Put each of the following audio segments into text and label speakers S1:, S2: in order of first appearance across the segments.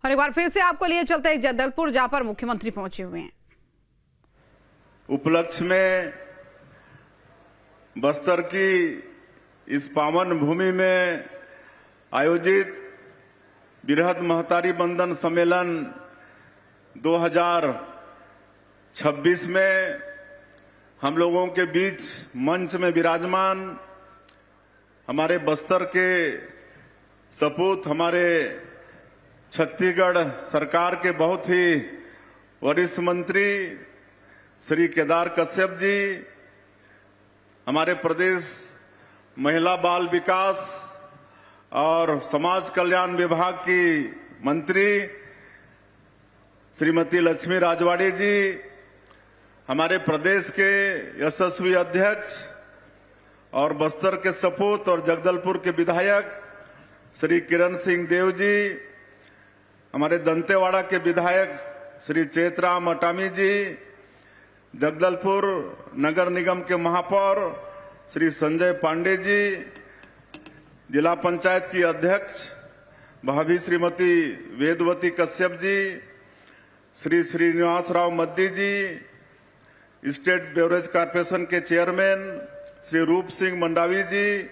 S1: और एक बार फिर से आपको लिए चलते हैं जगदलपुर, जहां पर मुख्यमंत्री पहुंचे हुए हैं।
S2: उपलक्ष्य में बस्तर की इस पावन भूमि में आयोजित बृहद महतारी बंदन सम्मेलन 2026 में हम लोगों के बीच मंच में विराजमान हमारे बस्तर के सपूत, हमारे छत्तीसगढ़ सरकार के बहुत ही वरिष्ठ मंत्री श्री केदार कश्यप जी, हमारे प्रदेश महिला बाल विकास और समाज कल्याण विभाग की मंत्री श्रीमती लक्ष्मी राजवाड़ी जी, हमारे प्रदेश के यशस्वी अध्यक्ष और बस्तर के सपूत और जगदलपुर के विधायक श्री किरण सिंह देव जी, हमारे दंतेवाड़ा के विधायक श्री चेतराम अटामी जी, जगदलपुर नगर निगम के महापौर श्री संजय पांडे जी, जिला पंचायत की अध्यक्ष भाभी श्रीमती वेदवती कश्यप जी, श्री श्रीनिवास राव मद्दी जी, स्टेट बेवरेज कॉर्पोरेशन के चेयरमैन श्री रूप सिंह मंडावी जी,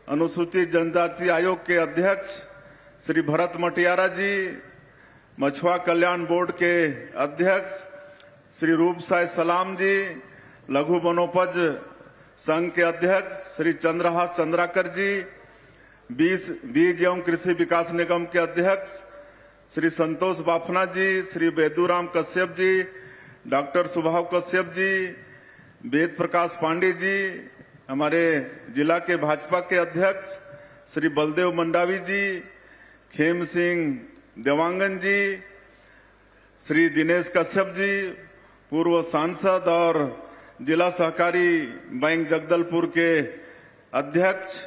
S2: अनुसूचित जनजाति आयोग के अध्यक्ष श्री भरत मटियारा जी, मछुआ कल्याण बोर्ड के अध्यक्ष श्री रूप साय सलाम जी, लघु वनोपज संघ के अध्यक्ष श्री चंद्रहास चंद्राकर जी, बीज एवं कृषि विकास निगम के अध्यक्ष श्री संतोष बाफना जी, श्री बेदूराम कश्यप जी, डॉक्टर सुभाव कश्यप जी, वेद प्रकाश पांडे जी, हमारे जिला के भाजपा के अध्यक्ष श्री बलदेव मंडावी जी, खेम सिंह देवांगन जी, श्री दिनेश कश्यप जी, पूर्व सांसद और जिला सहकारी बैंक जगदलपुर के अध्यक्ष,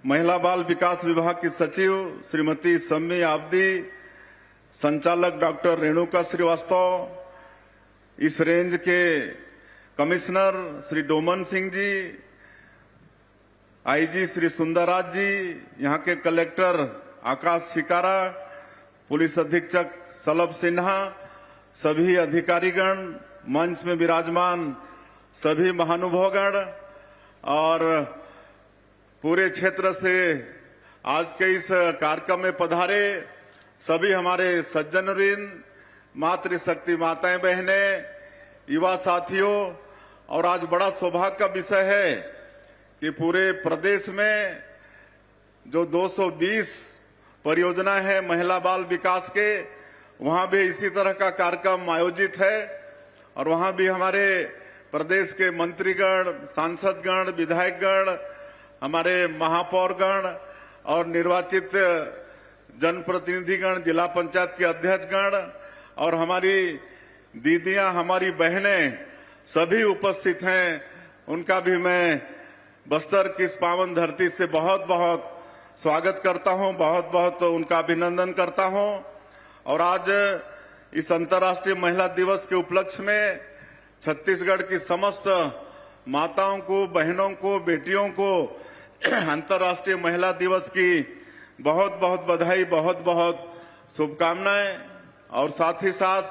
S2: महिला बाल विकास विभाग की सचिव श्रीमती सम्मी आबदी, संचालक डॉक्टर रेणुका श्रीवास्तव, इस रेंज के कमिश्नर श्री डोमन सिंह जी, आईजी श्री सुंदरराज जी, यहाँ के कलेक्टर आकाश शिकारा, पुलिस अधीक्षक सलभ सिन्हा, सभी अधिकारीगण, मंच में विराजमान सभी महानुभावगण और पूरे क्षेत्र से आज के इस कार्यक्रम में पधारे सभी हमारे सज्जनवृंद, मातृशक्ति माताएं बहनें, युवा साथियों, और आज बड़ा सौभाग्य का विषय है कि पूरे प्रदेश में जो 220 परियोजना है महिला बाल विकास के, वहां भी इसी तरह का कार्यक्रम आयोजित है और वहां भी हमारे प्रदेश के मंत्रीगण, सांसदगण, विधायकगण, हमारे महापौरगण और निर्वाचित जनप्रतिनिधिगण, जिला पंचायत के अध्यक्षगण और हमारी दीदियां, हमारी बहनें सभी उपस्थित हैं। उनका भी मैं बस्तर की इस पावन धरती से बहुत बहुत स्वागत करता हूं, बहुत बहुत उनका अभिनंदन करता हूं। और आज इस अंतर्राष्ट्रीय महिला दिवस के उपलक्ष्य में छत्तीसगढ़ की समस्त माताओं को, बहनों को, बेटियों को अंतर्राष्ट्रीय महिला दिवस की बहुत बहुत बधाई, बहुत बहुत शुभकामनाएं। और साथ ही साथ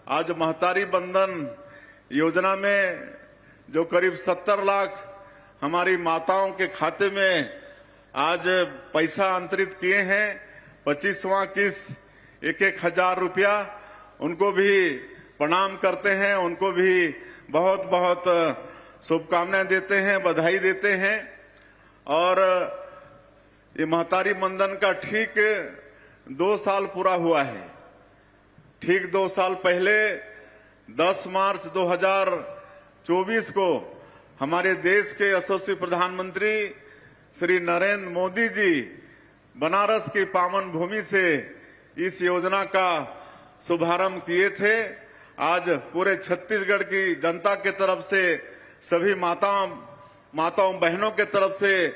S2: आज महतारी बंधन योजना में जो करीब 70 लाख हमारी माताओं के खाते में आज पैसा अंतरित किए हैं, 25वां किस्त 1,000 रुपया, उनको भी प्रणाम करते हैं, उनको भी बहुत बहुत शुभकामनाएं देते हैं, बधाई देते हैं। और ये महतारी बंधन का ठीक 2 साल पूरा हुआ है। ठीक 2 साल पहले 10 मार्च 2024 को हमारे देश के यशस्वी प्रधानमंत्री श्री नरेंद्र मोदी जी बनारस की पावन भूमि से इस योजना का शुभारंभ किए थे। आज पूरे छत्तीसगढ़ की जनता के तरफ से, सभी माताओं बहनों के तरफ से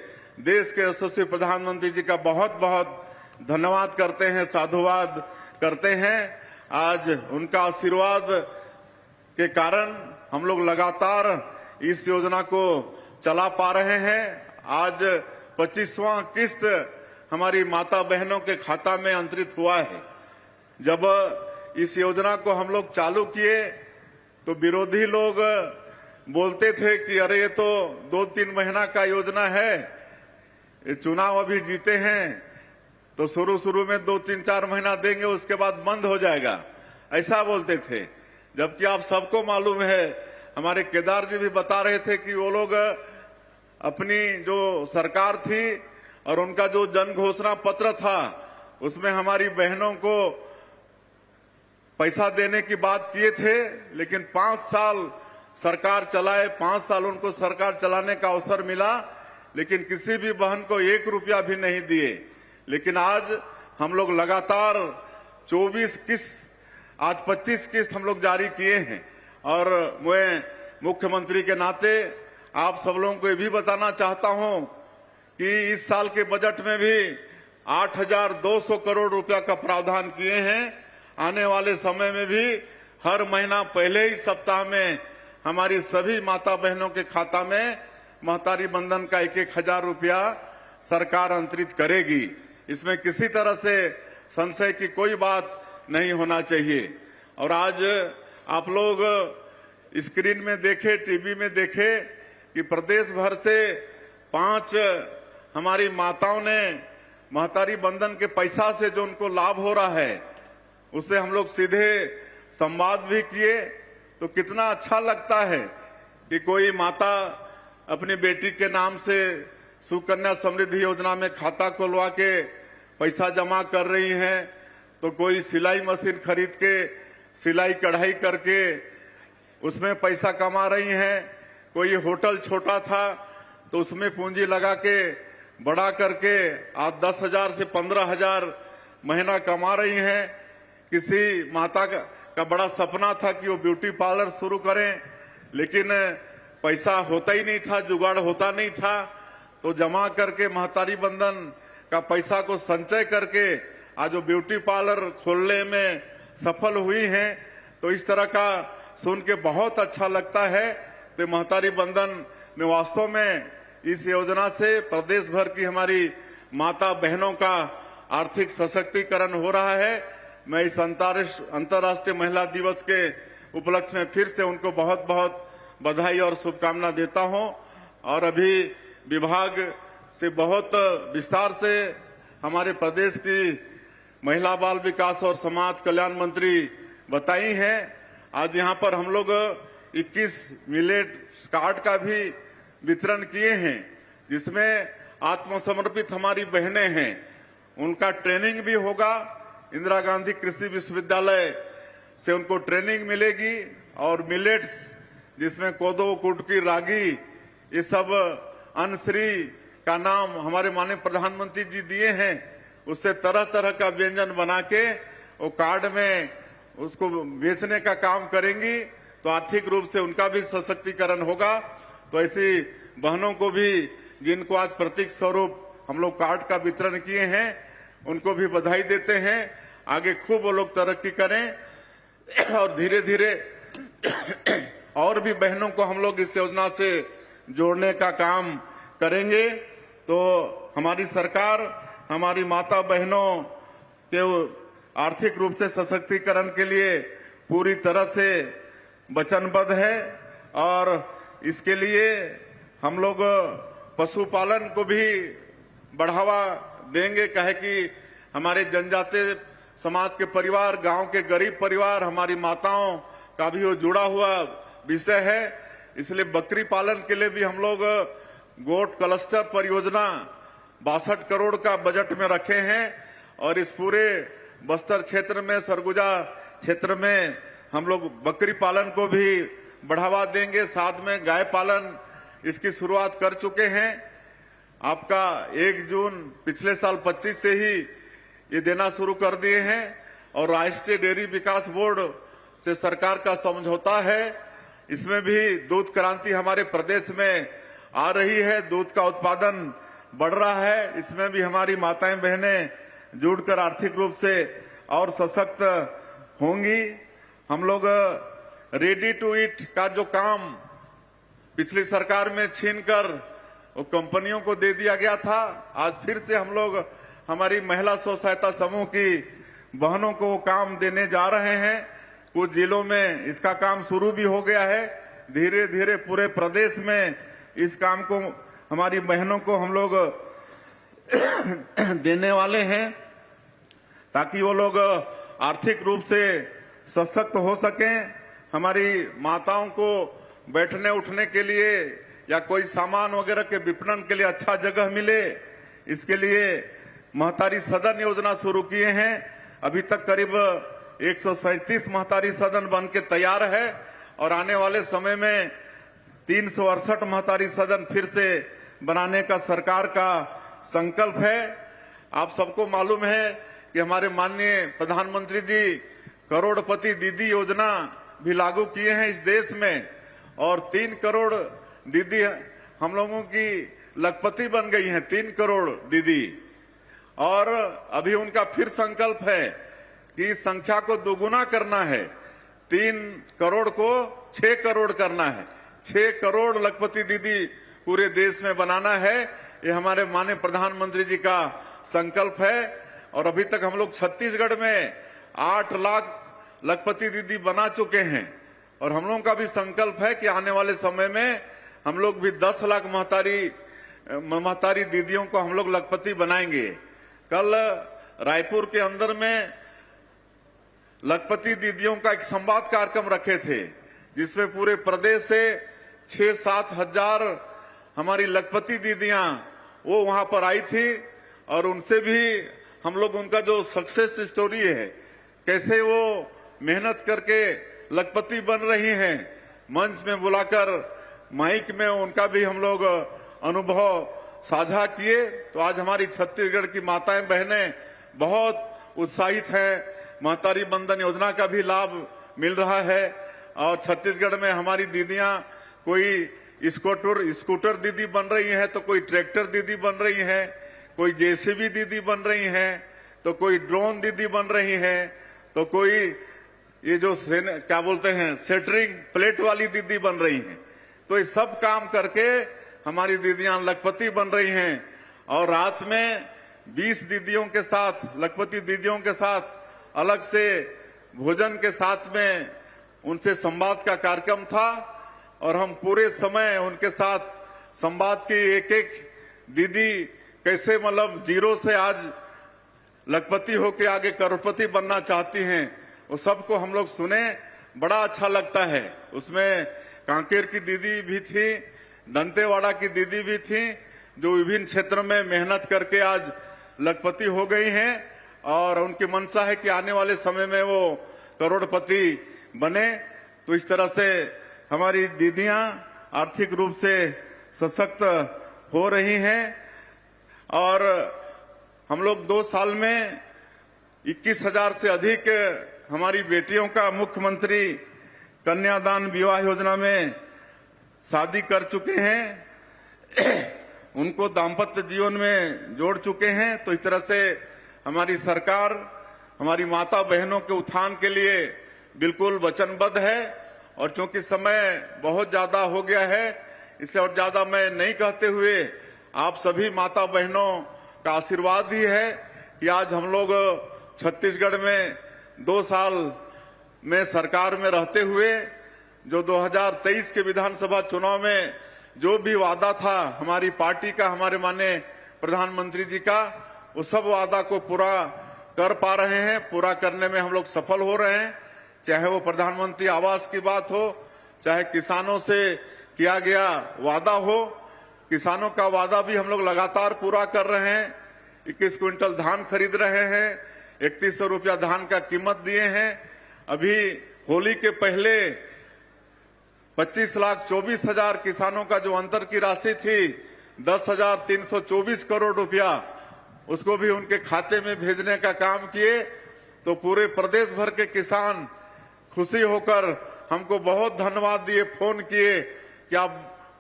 S2: देश के यशस्वी प्रधानमंत्री जी का बहुत बहुत धन्यवाद करते हैं, साधुवाद करते हैं। आज उनका आशीर्वाद के कारण हम लोग लगातार इस योजना को चला पा रहे हैं। आज 25वां किस्त हमारी माता बहनों के खाता में अंतरित हुआ है। जब इस योजना को हम लोग चालू किए तो विरोधी लोग बोलते थे कि अरे ये तो 2-3 महीना का योजना है, ये चुनाव अभी जीते हैं तो शुरू में 2-3-4 महीना देंगे, उसके बाद बंद हो जाएगा, ऐसा बोलते थे। जबकि आप सबको मालूम है, हमारे केदार जी भी बता रहे थे कि वो लोग अपनी जो सरकार थी और उनका जो जन घोषणा पत्र था उसमें हमारी बहनों को पैसा देने की बात किए थे, लेकिन 5 साल सरकार चलाए, 5 साल उनको सरकार चलाने का अवसर मिला, लेकिन किसी भी बहन को 1 रुपया भी नहीं दिए। लेकिन आज हम लोग लगातार 24 किस्त, आज 25 किस्त हम लोग जारी किए हैं। और मैं मुख्यमंत्री के नाते आप सब लोगों को ये भी बताना चाहता हूं कि इस साल के बजट में भी 8,200 करोड़ रुपया का प्रावधान किए हैं। आने वाले समय में भी हर महीना पहले ही सप्ताह में हमारी सभी माता बहनों के खाता में महतारी बंधन का 1,000 रुपया सरकार अंतरित करेगी। इसमें किसी तरह से संशय की कोई बात नहीं होना चाहिए। और आज आप लोग स्क्रीन में देखे, टीवी में देखे कि प्रदेश भर से 5 हमारी माताओं ने महतारी बंधन के पैसा से जो उनको लाभ हो रहा है उससे हम लोग सीधे संवाद भी किए। तो कितना अच्छा लगता है कि कोई माता अपनी बेटी के नाम से सुकन्या समृद्धि योजना में खाता खुलवा के पैसा जमा कर रही हैं, तो कोई सिलाई मशीन खरीद के सिलाई कढ़ाई करके उसमें पैसा कमा रही हैं, कोई होटल छोटा था तो उसमें पूंजी लगा के बड़ा करके आज 10,000 से 15,000 महीना कमा रही हैं। किसी माता का बड़ा सपना था कि वो ब्यूटी पार्लर शुरू करें, लेकिन पैसा होता ही नहीं था, जुगाड़ होता नहीं था, तो जमा करके महतारी बंधन का पैसा को संचय करके आज वो ब्यूटी पार्लर खोलने में सफल हुई हैं। तो इस तरह का सुन के बहुत अच्छा लगता है। तो महतारी बंधन में वास्तव में इस योजना से प्रदेश भर की हमारी माता बहनों का आर्थिक सशक्तिकरण हो रहा है। मैं इस अंतर्राष्ट्रीय महिला दिवस के उपलक्ष्य में फिर से उनको बहुत बहुत बधाई और शुभकामना देता हूं। और अभी विभाग से बहुत विस्तार से हमारे प्रदेश की महिला बाल विकास और समाज कल्याण मंत्री बताई हैं। आज यहां पर हम लोग 21 मिलेट कार्ड का भी वितरण किए हैं, जिसमें आत्मसमर्पित हमारी बहनें हैं, उनका ट्रेनिंग भी होगा। इंदिरा गांधी कृषि विश्वविद्यालय से उनको ट्रेनिंग मिलेगी। और मिलेट्स जिसमें कोदो, कुटकी, रागी, ये सब अन्नश्री का नाम हमारे माननीय प्रधानमंत्री जी दिए हैं, उससे तरह तरह का व्यंजन बना के वो कार्ड में उसको बेचने का काम करेंगी, तो आर्थिक रूप से उनका भी सशक्तिकरण होगा। तो ऐसी बहनों को भी जिनको आज प्रतीक स्वरूप हम लोग कार्ड का वितरण किए हैं, उनको भी बधाई देते हैं। आगे खूब वो लोग तरक्की करें और धीरे धीरे और भी बहनों को हम लोग इस योजना से जोड़ने का काम करेंगे। तो हमारी सरकार हमारी माता बहनों के आर्थिक रूप से सशक्तिकरण के लिए पूरी तरह से वचनबद्ध है। और इसके लिए हम लोग पशुपालन को भी बढ़ावा देंगे, कहे कि हमारे जनजातीय समाज के परिवार, गांव के गरीब परिवार, हमारी माताओं का भी वो जुड़ा हुआ विषय है। इसलिए बकरी पालन के लिए भी हम लोग गोट क्लस्टर परियोजना 62 करोड़ का बजट में रखे हैं। और इस पूरे बस्तर क्षेत्र में, सरगुजा क्षेत्र में हम लोग बकरी पालन को भी बढ़ावा देंगे। साथ में गाय पालन इसकी शुरुआत कर चुके हैं। आपका 1 जून पिछले साल 25 से ही ये देना शुरू कर दिए हैं। और राष्ट्रीय डेयरी विकास बोर्ड से सरकार का समझौता है, इसमें भी दूध क्रांति हमारे प्रदेश में आ रही है, दूध का उत्पादन बढ़ रहा है। इसमें भी हमारी माताएं बहनें जुड़कर आर्थिक रूप से और सशक्त होंगी। हम लोग रेडी टू ईट का जो काम पिछली सरकार में छीनकर वो कंपनियों को दे दिया गया था, आज फिर से हम लोग हमारी महिला स्व सहायता समूह की बहनों को काम देने जा रहे हैं। कुछ जिलों में इसका काम शुरू भी हो गया है। धीरे धीरे पूरे प्रदेश में इस काम को हमारी बहनों को हम लोग देने वाले हैं, ताकि वो लोग आर्थिक रूप से सशक्त हो सकें। हमारी माताओं को बैठने उठने के लिए या कोई सामान वगैरह के विपणन के लिए अच्छा जगह मिले, इसके लिए महतारी सदन योजना शुरू किए हैं। अभी तक करीब 137 महतारी सदन बन के तैयार है और आने वाले समय में 368 महतारी सदन फिर से बनाने का सरकार का संकल्प है। आप सबको मालूम है कि हमारे माननीय प्रधानमंत्री जी करोड़पति दीदी योजना भी लागू किए हैं इस देश में, और 3 करोड़ दीदी हम लोगों की लखपति बन गई हैं, 3 करोड़ दीदी। और अभी उनका फिर संकल्प है कि इस संख्या को दोगुना करना है, 3 करोड़ को 6 करोड़ करना है, 6 करोड़ लखपति दीदी पूरे देश में बनाना है। ये हमारे माननीय प्रधानमंत्री जी का संकल्प है। और अभी तक हम लोग छत्तीसगढ़ में 8 लाख लखपति दीदी बना चुके हैं, और हम लोगों का भी संकल्प है कि आने वाले समय में हम लोग भी 10 लाख महतारी दीदियों को हम लोग लखपति बनाएंगे। कल रायपुर के अंदर में लखपति दीदियों का एक संवाद कार्यक्रम रखे थे, जिसमें पूरे प्रदेश से 6-7 हजार हमारी लखपति दीदियां वो वहां पर आई थी, और उनसे भी हम लोग उनका जो सक्सेस स्टोरी है, कैसे वो मेहनत करके लखपति बन रही हैं, मंच में बुलाकर माइक में उनका भी हम लोग अनुभव साझा किए। तो आज हमारी छत्तीसगढ़ की माताएं बहनें बहुत उत्साहित हैं। महतारी बंधन योजना का भी लाभ मिल रहा है, और छत्तीसगढ़ में हमारी दीदियां कोई स्कूटर दीदी बन रही हैं, तो कोई ट्रैक्टर दीदी बन रही हैं, कोई जेसीबी दीदी बन रही हैं, तो कोई ड्रोन दीदी बन रही हैं, तो कोई ये जो क्या बोलते हैं सेटरिंग प्लेट वाली दीदी बन रही हैं। तो ये सब काम करके हमारी दीदियां लखपति बन रही हैं। और रात में 20 दीदियों के साथ, लखपति दीदियों के साथ अलग से भोजन के साथ में उनसे संवाद का कार्यक्रम था, और हम पूरे समय उनके साथ संवाद की एक एक दीदी कैसे मतलब जीरो से आज लखपति होके आगे करोड़पति बनना चाहती हैं, वो सबको हम लोग सुने। बड़ा अच्छा लगता है। उसमें कांकेर की दीदी भी थी, दंतेवाड़ा की दीदी भी थी, जो विभिन्न क्षेत्र में मेहनत करके आज लखपति हो गई हैं, और उनकी मंशा है कि आने वाले समय में वो करोड़पति बने। तो इस तरह से हमारी दीदियां आर्थिक रूप से सशक्त हो रही हैं। और हम लोग 2 साल में 21,000 से अधिक हमारी बेटियों का मुख्यमंत्री कन्यादान विवाह योजना में शादी कर चुके हैं, उनको दाम्पत्य जीवन में जोड़ चुके हैं। तो इस तरह से हमारी सरकार हमारी माता बहनों के उत्थान के लिए बिल्कुल वचनबद्ध है। और चूंकि समय बहुत ज्यादा हो गया है, इससे और ज्यादा मैं नहीं कहते हुए आप सभी माता बहनों का आशीर्वाद ही है कि आज हम लोग छत्तीसगढ़ में 2 साल में सरकार में रहते हुए जो 2023 के विधानसभा चुनाव में जो भी वादा था हमारी पार्टी का, हमारे माननीय प्रधानमंत्री जी का, उस सब वादा को पूरा कर पा रहे हैं, पूरा करने में हम लोग सफल हो रहे हैं। चाहे वो प्रधानमंत्री आवास की बात हो, चाहे किसानों से किया गया वादा हो, किसानों का वादा भी हम लोग लगातार पूरा कर रहे हैं। 21 क्विंटल धान खरीद रहे हैं, 3100 रुपया धान का कीमत दिए हैं। अभी होली के पहले 25,24,000 किसानों का जो अंतर की राशि थी 10,324 करोड़ रुपया, उसको भी उनके खाते में भेजने का काम किए। तो पूरे प्रदेश भर के किसान खुशी होकर हमको बहुत धन्यवाद दिए, फोन किए कि आप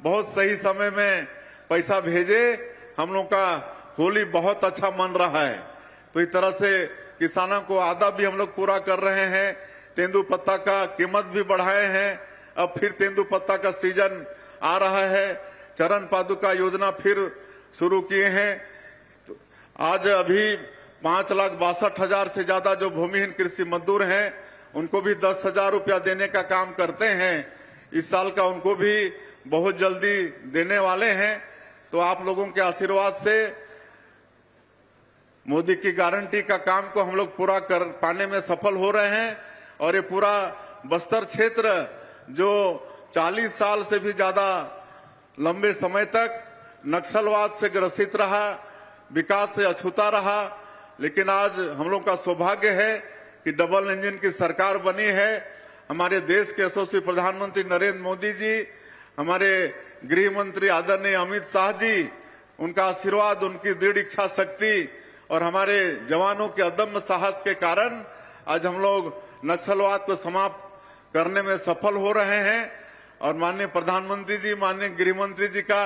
S2: बहुत सही समय में पैसा भेजे, हम लोग का होली बहुत अच्छा मन रहा है। तो इस तरह से किसानों को आदा भी हम लोग पूरा कर रहे हैं। तेंदुपत्ता का कीमत भी बढ़ाए हैं, अब फिर तेंदुपत्ता का सीजन आ रहा है। चरण पादुका योजना फिर शुरू किए हैं। तो आज अभी 5,62,000 से ज्यादा जो भूमिहीन कृषि मजदूर हैं उनको भी 10,000 रुपया देने का काम करते हैं। इस साल का उनको भी बहुत जल्दी देने वाले हैं। तो आप लोगों के आशीर्वाद से मोदी की गारंटी का काम को हम लोग पूरा कर पाने में सफल हो रहे हैं। और ये पूरा बस्तर क्षेत्र जो 40 साल से भी ज्यादा लंबे समय तक नक्सलवाद से ग्रसित रहा, विकास से अछूता रहा, लेकिन आज हम लोग का सौभाग्य है कि डबल इंजन की सरकार बनी है। हमारे देश के यशस्वी प्रधानमंत्री नरेंद्र मोदी जी, हमारे गृह मंत्री आदरणीय अमित शाह जी, उनका आशीर्वाद, उनकी दृढ़ इच्छा शक्ति और हमारे जवानों के अदम्य साहस के कारण आज हम लोग नक्सलवाद को समाप्त करने में सफल हो रहे हैं। और माननीय प्रधानमंत्री जी, माननीय गृह मंत्री जी का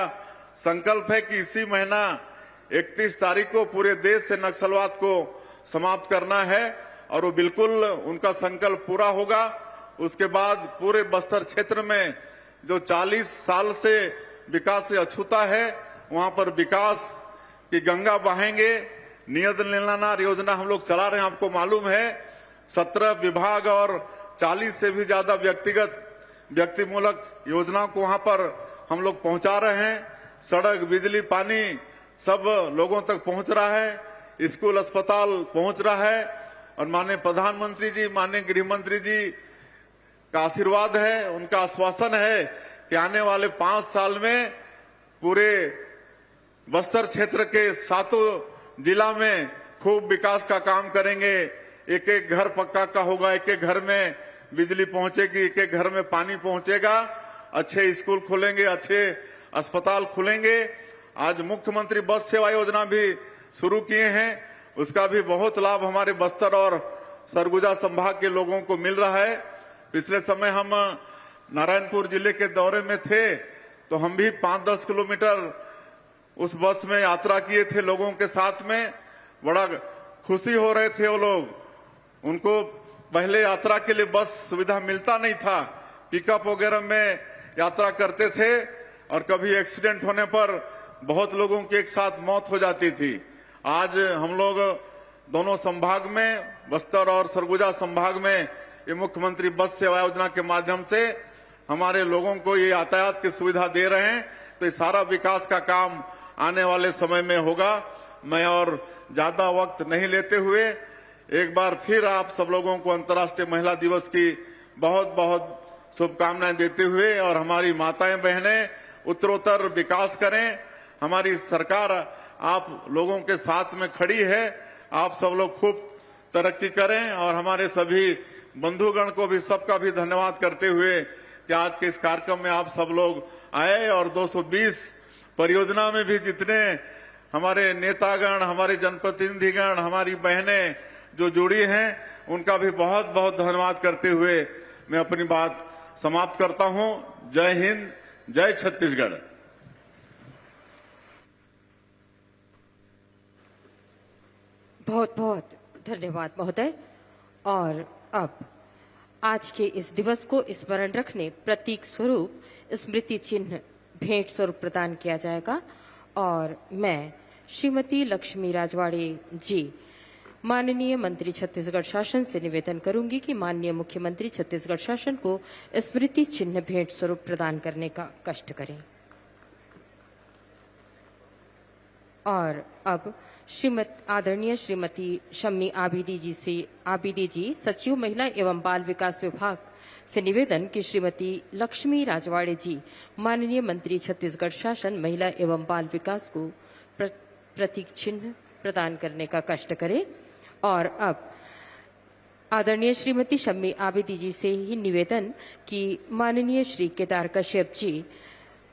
S2: संकल्प है कि इसी महीना 31 तारीख को पूरे देश से नक्सलवाद को समाप्त करना है और वो बिल्कुल उनका संकल्प पूरा होगा। उसके बाद पूरे बस्तर क्षेत्र में जो 40 साल से विकास से अछूता है, वहां पर विकास की गंगा बहाएंगे। नियत नीलानार योजना हम लोग चला रहे हैं, आपको मालूम है। 17 विभाग और 40 से भी ज्यादा व्यक्तिमूलक योजनाओं को वहां पर हम लोग पहुंचा रहे हैं। सड़क, बिजली, पानी सब लोगों तक पहुंच रहा है। स्कूल, अस्पताल पहुंच रहा है। और माननीय प्रधानमंत्री जी, माननीय गृह मंत्री जी का आशीर्वाद है, उनका आश्वासन है कि आने वाले 5 साल में पूरे बस्तर क्षेत्र के 7 जिला में खूब विकास का काम करेंगे। एक एक घर पक्का का होगा, एक एक घर में बिजली पहुंचेगी, एक एक घर में पानी पहुंचेगा, अच्छे स्कूल खुलेंगे, अच्छे अस्पताल खुलेंगे। आज मुख्यमंत्री बस सेवा योजना भी शुरू किए हैं, उसका भी बहुत लाभ हमारे बस्तर और सरगुजा संभाग के लोगों को मिल रहा है। पिछले समय हम नारायणपुर जिले के दौरे में थे तो हम भी 5-10 किलोमीटर उस बस में यात्रा किए थे लोगों के साथ में। बड़ा खुशी हो रहे थे वो लोग। उनको पहले यात्रा के लिए बस सुविधा मिलता नहीं था, पिकअप वगैरह में यात्रा करते थे और कभी एक्सीडेंट होने पर बहुत लोगों की एक साथ मौत हो जाती थी। आज हम लोग दोनों संभाग में, बस्तर और सरगुजा संभाग में, ये मुख्यमंत्री बस सेवा योजना के माध्यम से हमारे लोगों को ये यातायात की सुविधा दे रहे हैं। तो ये सारा विकास का काम आने वाले समय में होगा। मैं और ज्यादा वक्त नहीं लेते हुए एक बार फिर आप सब लोगों को अंतर्राष्ट्रीय महिला दिवस की बहुत बहुत शुभकामनाएं देते हुए, और हमारी माताएं बहनें उत्तरोत्तर विकास करें। हमारी सरकार आप लोगों के साथ में खड़ी है। आप सब लोग खूब तरक्की करें। और हमारे सभी बंधुगण को भी, सबका भी धन्यवाद करते हुए कि आज के इस कार्यक्रम में आप सब लोग आए। और 220 परियोजना में भी जितने हमारे नेतागण, हमारे जनप्रतिनिधिगण, हमारी बहनें जो जुड़ी हैं, उनका भी बहुत बहुत धन्यवाद करते हुए मैं अपनी बात समाप्त करता हूं। जय हिंद, जय छत्तीसगढ़।
S3: बहुत बहुत धन्यवाद महोदय। और अब आज के इस दिवस को स्मरण रखने प्रतीक स्वरूप स्मृति चिन्ह भेंट स्वरूप प्रदान किया जाएगा। और मैं श्रीमती लक्ष्मी राजवाड़े जी, माननीय मंत्री छत्तीसगढ़ शासन से निवेदन करूंगी कि माननीय मुख्यमंत्री छत्तीसगढ़ शासन को स्मृति चिन्ह भेंट स्वरूप प्रदान करने का कष्ट करें। और अब आदरणीय श्रीमती शम्मी आबिदी जी सचिव महिला एवं बाल विकास विभाग से निवेदन कि श्रीमती लक्ष्मी राजवाड़े जी, माननीय मंत्री छत्तीसगढ़ शासन महिला एवं बाल विकास को प्रतीक चिन्ह प्रदान करने का कष्ट करें। और अब आदरणीय श्रीमती शम्मी आबिदी जी से ही निवेदन कि माननीय श्री केदार कश्यप जी,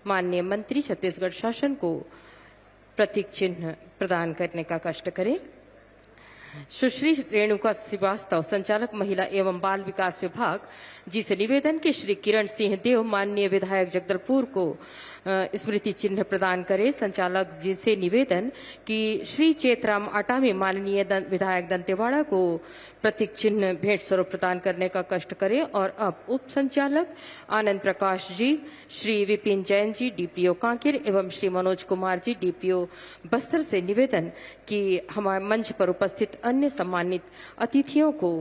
S3: माननीय मंत्री छत्तीसगढ़ शासन को प्रतीक चिन्ह प्रदान करने का कष्ट करें। सुश्री रेणुका श्रीवास्तव, संचालक महिला एवं बाल विकास विभाग जी से निवेदन कि श्री किरण सिंह देव, माननीय विधायक जगदलपुर को स्मृति चिन्ह प्रदान करें। संचालक जी से निवेदन कि श्री चेतराम अटामी, माननीय विधायक दंतेवाड़ा को प्रतीक चिन्ह भेंट स्वरूप प्रदान करने का कष्ट करें। और अब उप संचालक आनंद प्रकाश जी, श्री विपिन जैन जी, डीपीओ कांकेर एवं श्री मनोज कुमार जी, डीपीओ बस्तर से निवेदन कि हमारे मंच पर उपस्थित अन्य सम्मानित अतिथियों को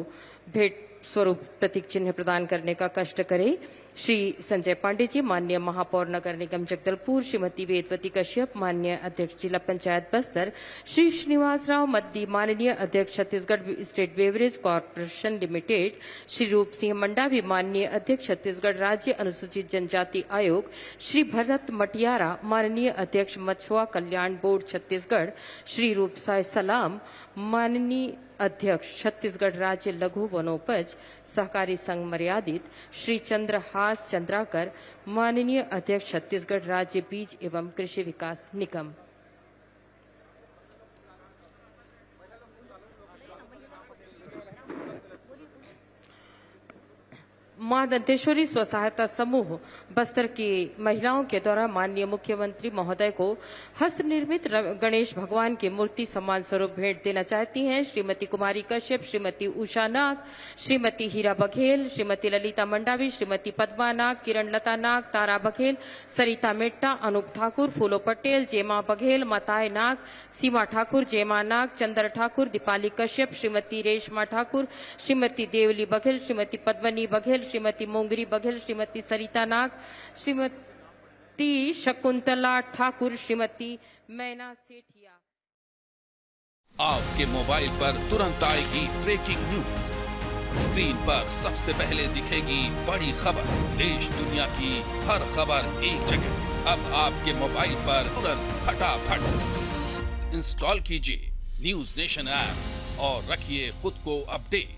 S3: भेंट स्वरूप प्रतीक चिन्ह प्रदान करने का कष्ट करें। श्री संजय पांडे जी, माननीय महापौर नगर निगम जगदलपुर, श्रीमती वेदवती कश्यप, माननीय अध्यक्ष जिला पंचायत बस्तर, श्री श्रीनिवास राव मद्दी, माननीय अध्यक्ष Chhattisgarh state beverage corporation limited, Shri रूप सिंह मंडावी, माननीय अध्यक्ष छत्तीसगढ़ राज्य अनुसूचित जनजाति आयोग, श्री भरत मटियारा, माननीय अध्यक्ष मछुआ कल्याण बोर्ड छत्तीसगढ़, श्री रूप साय सलाम, माननीय अध्यक्ष छत्तीसगढ़ राज्य लघु वनोपज सहकारी संघ मर्यादित, श्री चंद्रहास चंद्राकर, माननीय अध्यक्ष छत्तीसगढ़ राज्य बीज एवं कृषि विकास निगम। मां दंतेश्वरी स्व सहायता समूह बस्तर की महिलाओं के द्वारा माननीय मुख्यमंत्री महोदय को हस्त निर्मित गणेश भगवान की मूर्ति सम्मान स्वरूप भेंट देना चाहती हैं। श्रीमती कुमारी कश्यप, श्रीमती उषा नाग, श्रीमती हीरा बघेल, श्रीमती ललिता मंडावी, श्रीमती पद्मा नाग, किरण लता नाग, तारा बघेल, सरिता मेट्टा, अनूप ठाकुर, फूलो पटेल, जेमा बघेल, मताय नाग, सीमा ठाकुर, जेमा नाग, चंद्र ठाकुर, दीपाली कश्यप, श्रीमती रेशमा ठाकुर, श्रीमती देवली बघेल, श्रीमती पद्मनी बघेल, श्रीमती मोंगरी बघेल, श्रीमती सरिता नाग, श्रीमती शकुंतला ठाकुर, श्रीमती मैना सेठिया।
S4: आपके मोबाइल पर तुरंत आएगी ब्रेकिंग न्यूज। स्क्रीन पर सबसे पहले दिखेगी बड़ी खबर, देश दुनिया की हर खबर एक जगह। अब आपके मोबाइल पर तुरंत फटाफट इंस्टॉल कीजिए न्यूज नेशन ऐप और रखिए खुद को अपडेट।